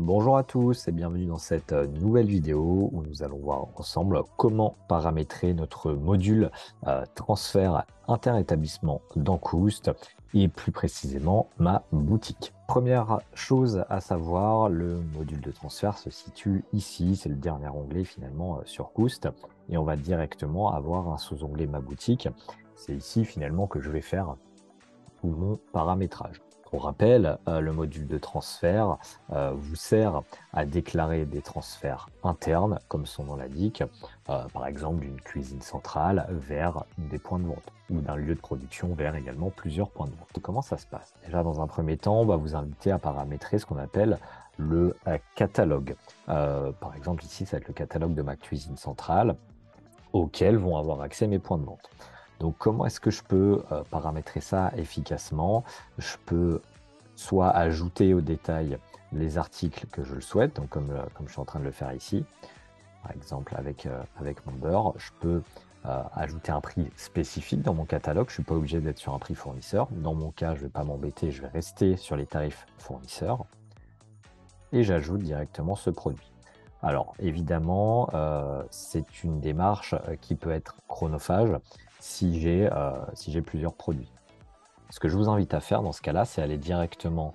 Bonjour à tous et bienvenue dans cette nouvelle vidéo où nous allons voir ensemble comment paramétrer notre module transfert inter-établissement dans Koost et plus précisément ma boutique. Première chose à savoir, le module de transfert se situe ici, c'est le dernier onglet finalement sur Koost et on va directement avoir un sous-onglet ma boutique. C'est ici finalement que je vais faire tout mon paramétrage. Pour rappel, le module de transfert vous sert à déclarer des transferts internes, comme son nom l'indique, par exemple d'une cuisine centrale vers des points de vente, ou d'un lieu de production vers également plusieurs points de vente. Comment ça se passe? Déjà, dans un premier temps, on va vous inviter à paramétrer ce qu'on appelle le catalogue. Par exemple, ici, ça va être le catalogue de ma cuisine centrale, auquel vont avoir accès mes points de vente. Donc, comment est-ce que je peux paramétrer ça efficacement? Je peux soit ajouter au détail les articles que je le souhaite, donc comme je suis en train de le faire ici, par exemple avec Member, je peux ajouter un prix spécifique dans mon catalogue. Je ne suis pas obligé d'être sur un prix fournisseur. Dans mon cas, je ne vais pas m'embêter, je vais rester sur les tarifs fournisseurs et j'ajoute directement ce produit. Alors évidemment, c'est une démarche qui peut être chronophage si j'ai plusieurs produits. Ce que je vous invite à faire dans ce cas-là, c'est aller directement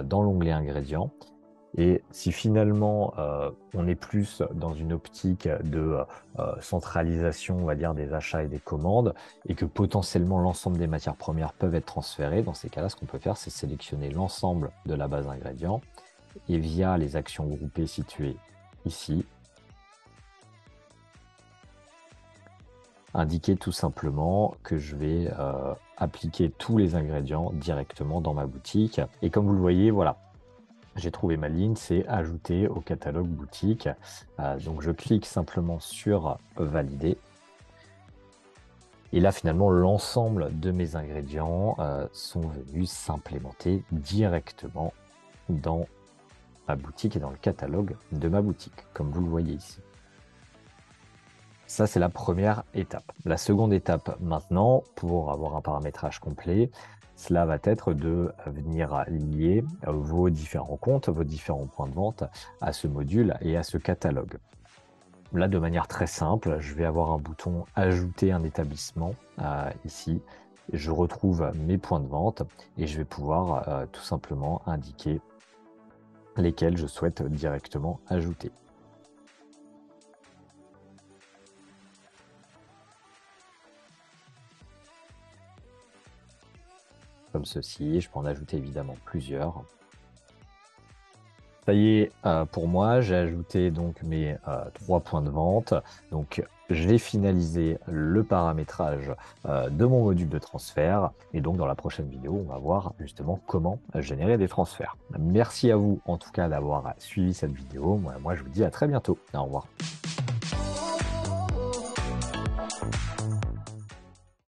dans l'onglet ingrédients. Et si finalement on est plus dans une optique de centralisation, on va dire, des achats et des commandes, et que potentiellement l'ensemble des matières premières peuvent être transférées, dans ces cas-là, ce qu'on peut faire, c'est sélectionner l'ensemble de la base ingrédients et via les actions groupées situées ici, indiquer tout simplement que je vais appliquer tous les ingrédients directement dans ma boutique. Et comme vous le voyez, voilà, j'ai trouvé ma ligne, c'est ajouter au catalogue boutique. Donc je clique simplement sur valider. Et là, finalement, l'ensemble de mes ingrédients sont venus s'implémenter directement dans ma boutique et dans le catalogue de ma boutique, comme vous le voyez ici. Ça, c'est la première étape. La seconde étape maintenant, pour avoir un paramétrage complet, cela va être de venir lier vos différents comptes, vos différents points de vente à ce module et à ce catalogue. Là, de manière très simple, je vais avoir un bouton « Ajouter un établissement » ici. Je retrouve mes points de vente et je vais pouvoir tout simplement indiquer lesquels je souhaite directement ajouter. Comme ceci, je peux en ajouter évidemment plusieurs. Ça y est, pour moi, j'ai ajouté donc mes 3 points de vente. Donc, j'ai finalisé le paramétrage de mon module de transfert. Et donc, dans la prochaine vidéo, on va voir justement comment générer des transferts. Merci à vous, en tout cas, d'avoir suivi cette vidéo. Moi, je vous dis à très bientôt. Au revoir.